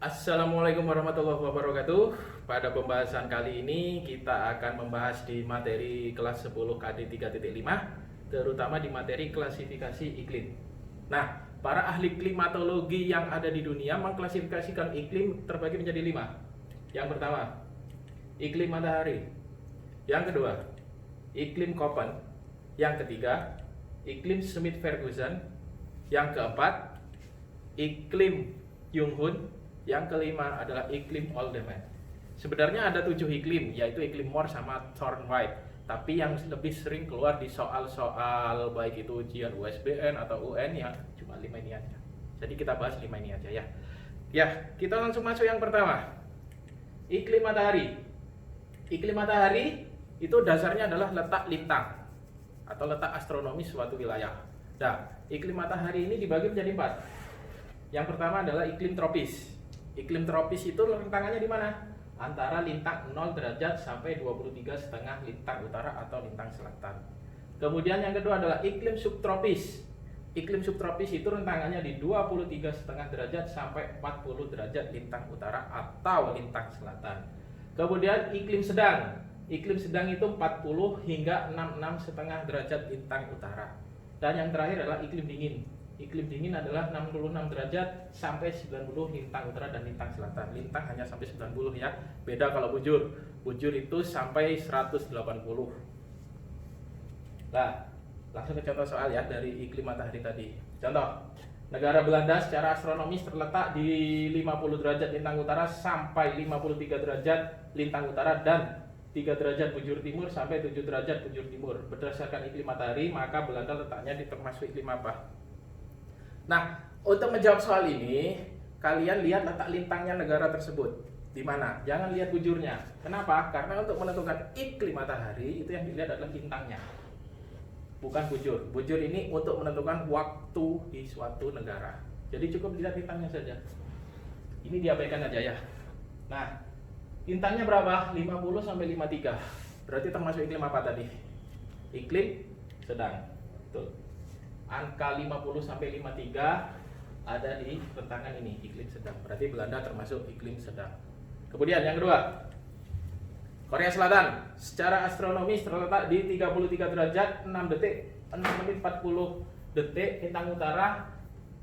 Assalamualaikum warahmatullahi wabarakatuh. Pada pembahasan kali ini kita akan membahas di materi kelas 10 KD 3.5, terutama di materi klasifikasi iklim. Nah, para ahli klimatologi yang ada di dunia mengklasifikasikan iklim terbagi menjadi 5. Yang pertama, iklim matahari. Yang kedua, iklim Köppen. Yang ketiga, iklim Schmidt-Ferguson. Yang keempat, iklim Junghun. Yang kelima adalah iklim Oldman. Sebenarnya ada 7 iklim, yaitu iklim Moore sama Thorne-White. Tapi yang lebih sering keluar di soal-soal baik itu ujian USBN atau UN yang cuma 5 ini aja. Jadi kita bahas 5 ini aja ya. Ya, kita langsung masuk yang pertama. Iklim matahari. Iklim matahari itu dasarnya adalah letak lintang atau letak astronomis suatu wilayah. Nah, iklim matahari ini dibagi menjadi 4. Yang pertama adalah iklim tropis. Iklim tropis itu rentangannya di mana? Antara lintang 0 derajat sampai 23,5 lintang utara atau lintang selatan. Kemudian yang kedua adalah iklim subtropis. Iklim subtropis itu rentangannya di 23,5 derajat sampai 40 derajat lintang utara atau lintang selatan. Kemudian iklim sedang. Iklim sedang itu 40 hingga 66,5 derajat lintang utara. Dan yang terakhir adalah iklim dingin. Iklim dingin adalah 66 derajat sampai 90 lintang utara dan lintang selatan. Lintang hanya sampai 90 ya. Beda kalau bujur. Bujur itu sampai 180. Nah, langsung ke contoh soal ya dari iklim matahari tadi. Contoh, negara Belanda secara astronomis terletak di 50 derajat lintang utara sampai 53 derajat lintang utara dan 3 derajat bujur timur sampai 7 derajat bujur timur. Berdasarkan iklim matahari, maka Belanda letaknya di termasuk iklim apa? Nah, untuk menjawab soal ini, kalian lihat letak lintangnya negara tersebut di mana. Jangan lihat bujurnya. Kenapa? Karena untuk menentukan iklim matahari itu yang dilihat adalah lintangnya, bukan bujur. Bujur ini untuk menentukan waktu di suatu negara. Jadi cukup lihat lintangnya saja. Ini diabaikan aja ya. Nah, lintangnya berapa? 50 sampai 53. Berarti termasuk iklim apa tadi? Iklim sedang. Tuh. Angka 50 sampai 53 ada di rentangan ini, iklim sedang. Berarti Belanda termasuk iklim sedang. Kemudian yang kedua, Korea Selatan secara astronomis terletak di 33 derajat 6 detik 6 menit 40 detik lintang utara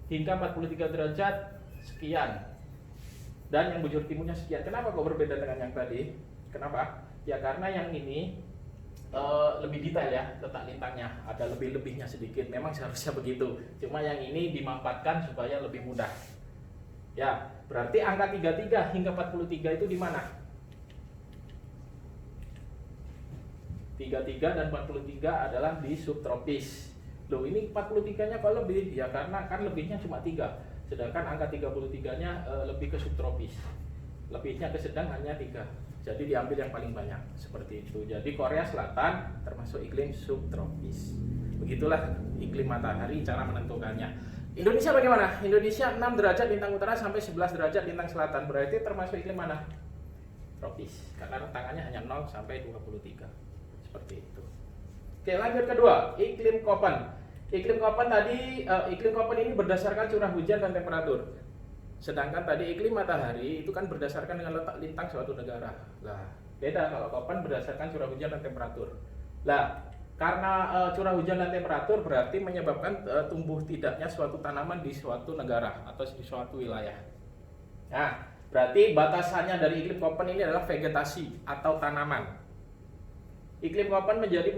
hingga 43 derajat sekian. Dan yang bujur timurnya sekian. Kenapa kok berbeda dengan yang tadi? Kenapa? Ya karena yang ini lebih detail ya letak lintangnya, ada lebih-lebihnya sedikit. Memang seharusnya begitu, cuma yang ini dimanfaatkan supaya lebih mudah. Ya, berarti angka 33 hingga 43 itu di mana? 33 dan 43 adalah di subtropis. Loh, ini 43-nya kok lebih? Ya karena kan lebihnya cuma 3. Sedangkan angka 33-nya lebih ke subtropis. Lebihnya ke sedang hanya 3. Jadi diambil yang paling banyak seperti itu. Jadi Korea Selatan termasuk iklim subtropis. Begitulah iklim matahari cara menentukannya. Indonesia bagaimana? Indonesia 6 derajat lintang utara sampai 11 derajat lintang selatan. Berarti termasuk iklim mana? Tropis. Karena rentangannya hanya 0 sampai 23. Seperti itu. Oke, lanjut kedua, iklim Köppen. Iklim Köppen tadi iklim Köppen ini berdasarkan curah hujan dan temperatur. Sedangkan tadi iklim matahari itu kan berdasarkan dengan letak lintang suatu negara. Lah, beda kalau Köppen berdasarkan curah hujan dan temperatur. Lah, karena curah hujan dan temperatur berarti menyebabkan tumbuh tidaknya suatu tanaman di suatu negara atau di suatu wilayah. Nah, berarti batasannya dari iklim Köppen ini adalah vegetasi atau tanaman. Iklim Köppen dibagi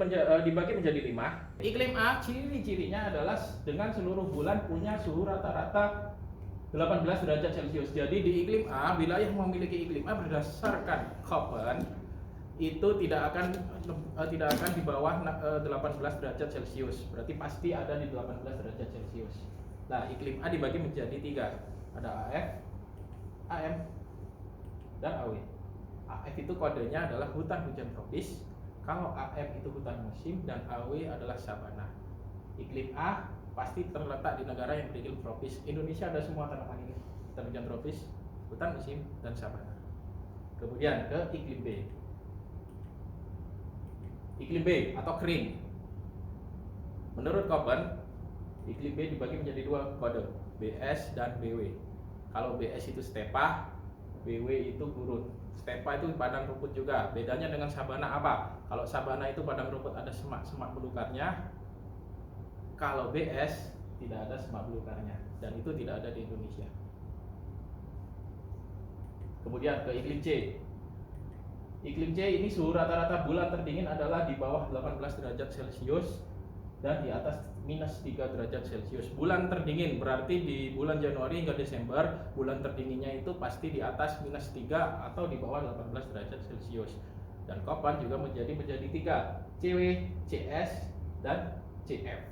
menjadi 5. Iklim A ciri-cirinya adalah dengan seluruh bulan punya suhu rata-rata 18 derajat Celcius. Jadi di iklim A, wilayah memiliki iklim A berdasarkan Köppen itu tidak akan di bawah 18 derajat Celcius. Berarti pasti ada di 18 derajat Celcius. Nah, iklim A dibagi menjadi 3. Ada AF, AM, dan AW. AF itu kodenya adalah hutan hujan tropis. Kalau AM itu hutan musim dan AW adalah sabana. Iklim A pasti terletak di negara yang beriklim tropis. Indonesia ada semua tanaman ini, hutan hujan tropis, hutan musim, dan sabana. Kemudian ke iklim B. Iklim B atau kering. Menurut Köppen, iklim B dibagi menjadi 2 kode, BS dan BW. Kalau BS itu stepa, BW itu gurun. Stepa itu padang rumput juga. Bedanya dengan sabana apa? Kalau sabana itu padang rumput ada semak-semak belukarnya. Kalau BS tidak ada semak belukarnya, dan itu tidak ada di Indonesia. Kemudian ke iklim C. Iklim C ini suhu rata-rata bulan terdingin adalah di bawah 18 derajat Celcius dan di atas minus 3 derajat Celcius. Bulan terdingin berarti di bulan Januari hingga Desember, bulan terdinginnya itu pasti di atas minus 3 atau di bawah 18 derajat Celcius. Dan Kopan juga menjadi 3, CW, CS, dan CF.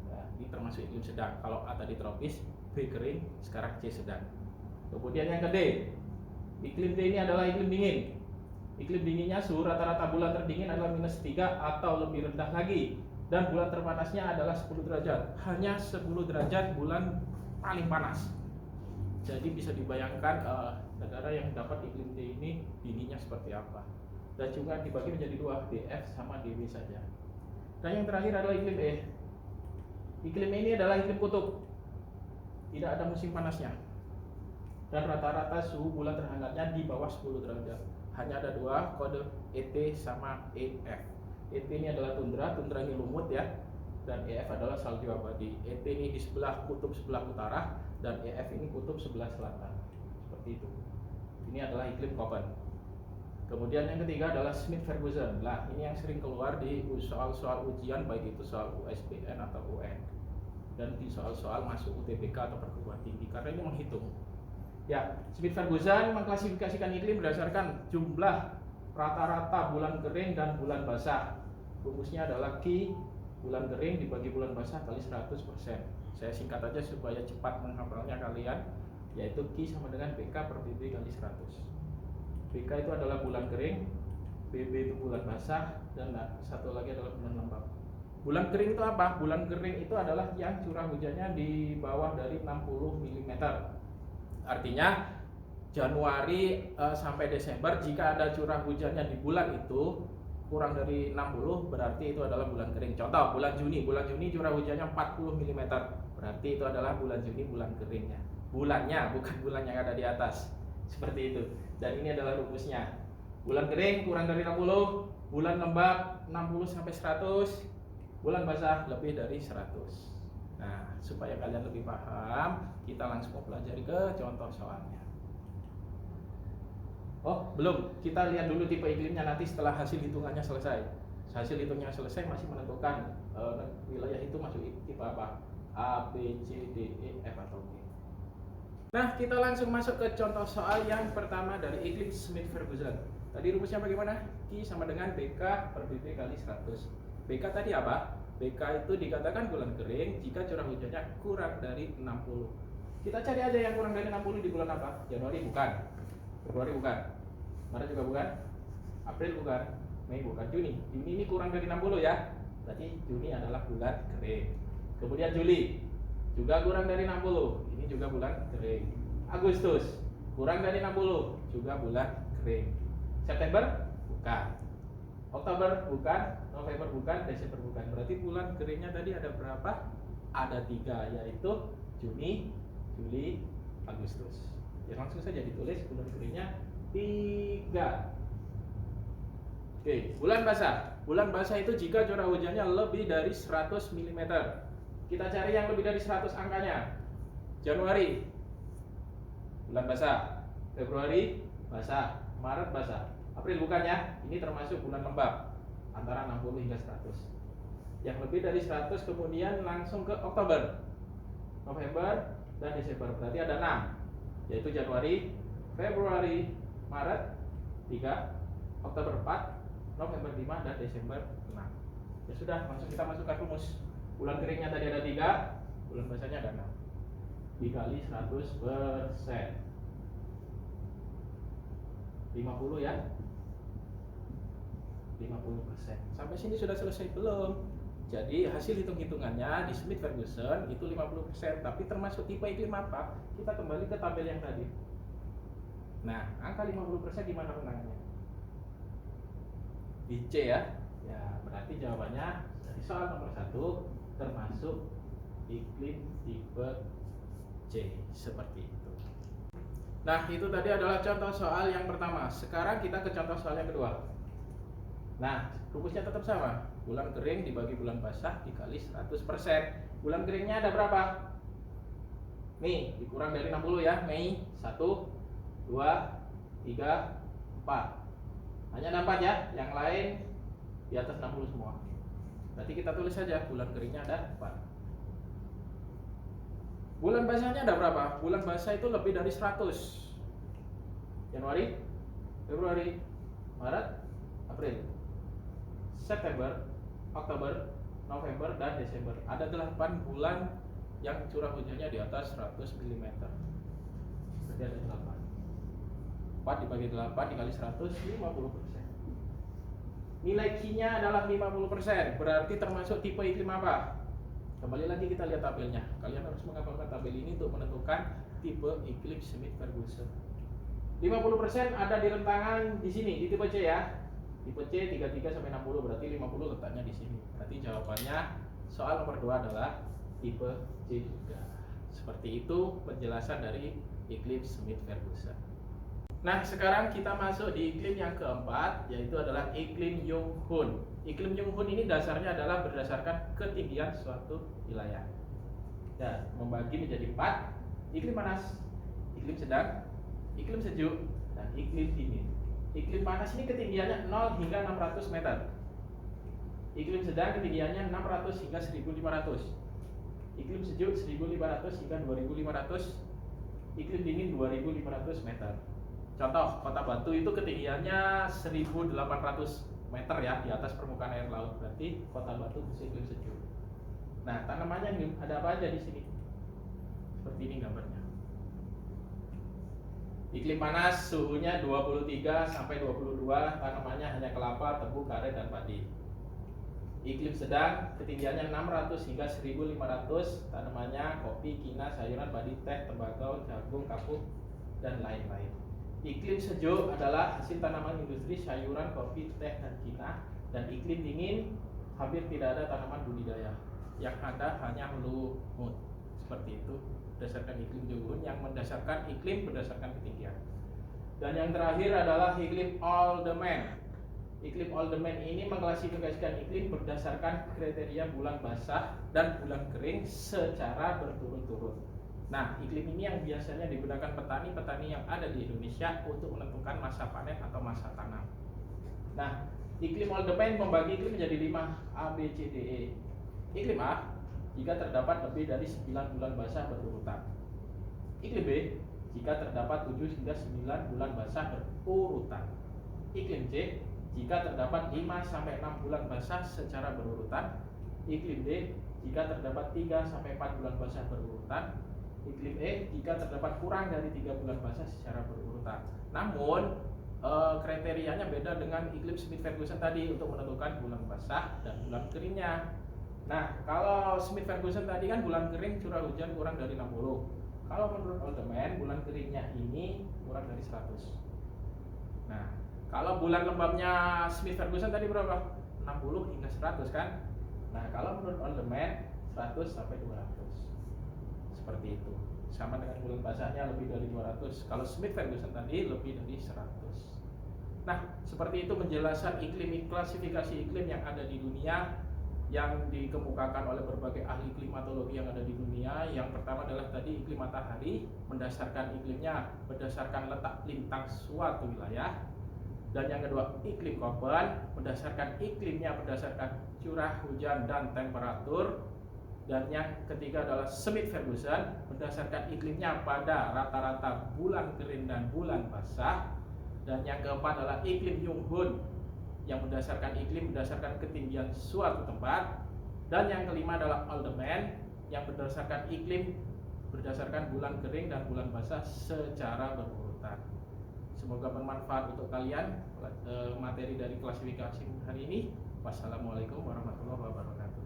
Nah, ini termasuk iklim sedang. Kalau A tadi tropis, B kering, sekarang C sedang. Kemudian yang ke D. Iklim D ini adalah iklim dingin. Iklim dinginnya suhu rata-rata bulan terdingin adalah minus 3 atau lebih rendah lagi. Dan bulan terpanasnya adalah 10 derajat. Hanya 10 derajat bulan paling panas. Jadi bisa dibayangkan negara yang dapat iklim D ini dinginnya seperti apa. Dan juga dibagi menjadi 2, DF sama DW saja. Dan yang terakhir adalah iklim E. Iklim E ini adalah iklim kutub. Tidak ada musim panasnya. Dan rata-rata suhu bulan terhangatnya di bawah 10 derajat. Hanya ada 2 kode, ET sama EF. ET ini adalah tundra ini lumut ya. Dan EF adalah salju abadi. ET ini di sebelah kutub sebelah utara dan EF ini kutub sebelah selatan. Seperti itu. Ini adalah iklim Koppen. Kemudian yang ketiga adalah Smith-Ferguson. Nah, ini yang sering keluar di soal-soal ujian baik itu soal USBN atau UN. Dan di soal-soal masuk UTBK atau perguruan tinggi karena ini menghitung. Ya, Smith-Ferguson mengklasifikasikan iklim berdasarkan jumlah rata-rata bulan kering dan bulan basah. Rumusnya adalah Q bulan kering dibagi bulan basah kali 100%. Saya singkat aja supaya cepat menghafalnya kalian, yaitu Q sama dengan BK per BB kali 100. BK itu adalah bulan kering, BB itu bulan basah, dan satu lagi adalah bulan lembab. Bulan kering itu apa? Bulan kering itu adalah yang curah hujannya di bawah dari 60 mm. Artinya Januari sampai Desember jika ada curah hujannya di bulan itu kurang dari 60 berarti itu adalah bulan kering. Contoh bulan Juni curah hujannya 40 mm berarti itu adalah bulan Juni bulan keringnya. Bulannya bukan bulan yang ada di atas. Seperti itu. Dan ini adalah rumusnya. Bulan kering kurang dari 60, bulan lembab 60 sampai 100, bulan basah lebih dari 100. Nah, supaya kalian lebih paham, kita langsung pelajari ke contoh soalnya. Oh, belum. Kita lihat dulu tipe iklimnya nanti setelah hasil hitungannya selesai. Hasil hitungnya selesai masih menentukan wilayah itu masuk tipe apa? A, B, C, D, E, F atau G. Nah, kita langsung masuk ke contoh soal yang pertama dari iklim Smith-Ferguson. Tadi rumusnya bagaimana? Q sama dengan BK per BB kali 100. BK tadi apa? BK itu dikatakan bulan kering jika curah hujannya kurang dari 60. Kita cari aja yang kurang dari 60 di bulan apa? Januari bukan, Februari bukan, Maret juga bukan, April bukan, Mei bukan, Juni. Juni ini kurang dari 60 ya. Berarti Juni adalah bulan kering. Kemudian Juli juga kurang dari 60. Ini juga bulan kering. Agustus kurang dari 60, juga bulan kering. September bukan. Oktober bukan, November bukan, Desember bukan. Berarti bulan keringnya tadi ada berapa? Ada 3, yaitu Juni, Juli, Agustus. Ya langsung saja ditulis bulan keringnya 3. Oke, bulan basah. Bulan basah itu jika curah hujannya lebih dari 100 mm. Kita cari yang lebih dari 100 angkanya. Januari bulan basah, Februari basah, Maret basah. April bukan ya, ini termasuk bulan lembab antara 60 hingga 100. Yang lebih dari 100 kemudian langsung ke Oktober, November, dan Desember. Berarti ada 6, yaitu Januari, Februari, Maret 3, Oktober 4, November 5, dan Desember 6. Ya sudah, langsung kita masukkan rumus. Bulan keringnya tadi ada 3, bulan basahnya ada 6. Dikali 100%. 50 ya. 50%. Sampai sini sudah selesai belum? Jadi hasil hitung-hitungannya di Smith-Ferguson itu 50%, tapi termasuk tipe iklim apa? Kita kembali ke tabel yang tadi. Nah, angka 50% di mana menangnya? Di C ya. Ya, berarti jawabannya dari soal nomor 1 termasuk iklim tipe C. C, seperti itu. Nah, itu tadi adalah contoh soal yang pertama. Sekarang kita ke contoh soal yang kedua. Nah, rumusnya tetap sama. Bulan kering dibagi bulan basah dikali 100%. Bulan keringnya ada berapa? Nih, dikurang dari 60 ya. Mei 1, 2, 3, 4. Hanya ada 4 ya. Yang lain di atas 60 semua. Berarti kita tulis saja bulan keringnya ada 4. Bulan basahnya ada berapa? Bulan basah itu lebih dari 100. Januari, Februari, Maret, April, September, Oktober, November, dan Desember. Ada 8 bulan yang curah hujannya di atas 100 mm. Berarti ada 8. 4 dibagi 8 dikali 100, 50%. Nilai Q-nya adalah 50%. Berarti termasuk tipe iklim apa? Kembali lagi kita lihat tabelnya. Kalian harus menghafalkan tabel ini untuk menentukan tipe iklim Smith-Ferguson. 50% ada di rentangan di sini, di tipe C ya. Tipe C 33 sampai 60, berarti 50 letaknya di sini. Berarti jawabannya soal nomor 2 adalah tipe C juga. Seperti itu penjelasan dari iklim Smith-Ferguson. Nah, sekarang kita masuk di iklim yang keempat, yaitu adalah iklim Yonghun. Iklim Yonghun ini dasarnya adalah berdasarkan ketinggian suatu wilayah. Dan membagi menjadi 4, iklim panas, iklim sedang, iklim sejuk, dan iklim dingin. Iklim panas ini ketinggiannya 0 hingga 600 meter. Iklim sedang ketinggiannya 600 hingga 1500. Iklim sejuk 1500 hingga 2500. Iklim dingin 2500 meter. Contoh, Kota Batu itu ketinggiannya 1800 meter ya, di atas permukaan air laut. Berarti Kota Batu iklim sejuk. Nah, tanamannya ada apa aja di sini? Seperti ini gambarnya. Iklim panas suhunya 23 sampai 22, tanamannya hanya kelapa, tebu, karet, dan padi. Iklim sedang ketinggiannya 600 hingga 1500, tanamannya kopi, kina, sayuran, padi, teh, tembakau, jagung, kapuk, dan lain-lain. Iklim sejuk adalah hasil tanaman industri, sayuran, kopi, teh, dan kina. Dan iklim dingin hampir tidak ada tanaman budidaya. Yang ada hanya lumut. Seperti itu berdasarkan iklim Yonghun, yang mendasarkan iklim berdasarkan ketinggian. Dan yang terakhir adalah iklim Alderman. Iklim Alderman ini mengklasifikasikan iklim berdasarkan kriteria bulan basah dan bulan kering secara berturut-turut. Nah, iklim ini yang biasanya digunakan petani-petani yang ada di Indonesia untuk menentukan masa panen atau masa tanam. Nah, iklim Alderman membagi iklim menjadi 5, A, B, C, D, E. Iklim A, jika terdapat lebih dari 9 bulan basah berurutan. Iklim B, jika terdapat 7 hingga 9 bulan basah berurutan. Iklim C, jika terdapat 5 sampai 6 bulan basah secara berurutan. Iklim D, jika terdapat 3 sampai 4 bulan basah berurutan. Iklim E, jika terdapat kurang dari 3 bulan basah secara berurutan. Namun kriterianya beda dengan iklim Smith-Ferguson tadi untuk menentukan bulan basah dan bulan keringnya. Nah, kalau Smith-Ferguson tadi kan bulan kering curah hujan kurang dari 60. Kalau menurut Alderman, bulan keringnya ini kurang dari 100. Nah, kalau bulan lembabnya Smith-Ferguson tadi berapa? 60 hingga 100 kan? Nah, kalau menurut Alderman 100 sampai 200. Seperti itu. Sama dengan bulan basahnya lebih dari 200. Kalau Smith-Ferguson tadi lebih dari 100. Nah, seperti itu penjelasan iklim, klasifikasi iklim yang ada di dunia, yang dikemukakan oleh berbagai ahli klimatologi yang ada di dunia. Yang pertama adalah tadi iklim matahari, mendasarkan iklimnya berdasarkan letak lintang suatu wilayah. Dan yang kedua iklim Köppen, berdasarkan iklimnya berdasarkan curah hujan dan temperatur. Dan yang ketiga adalah Smith-Ferguson, berdasarkan iklimnya pada rata-rata bulan kering dan bulan basah. Dan yang keempat adalah iklim Yonghun, yang berdasarkan iklim berdasarkan ketinggian suatu tempat. Dan yang kelima adalah Alderman, yang berdasarkan iklim berdasarkan bulan kering dan bulan basah secara berurutan. Semoga bermanfaat untuk kalian materi dari klasifikasi hari ini. Wassalamualaikum warahmatullahi wabarakatuh.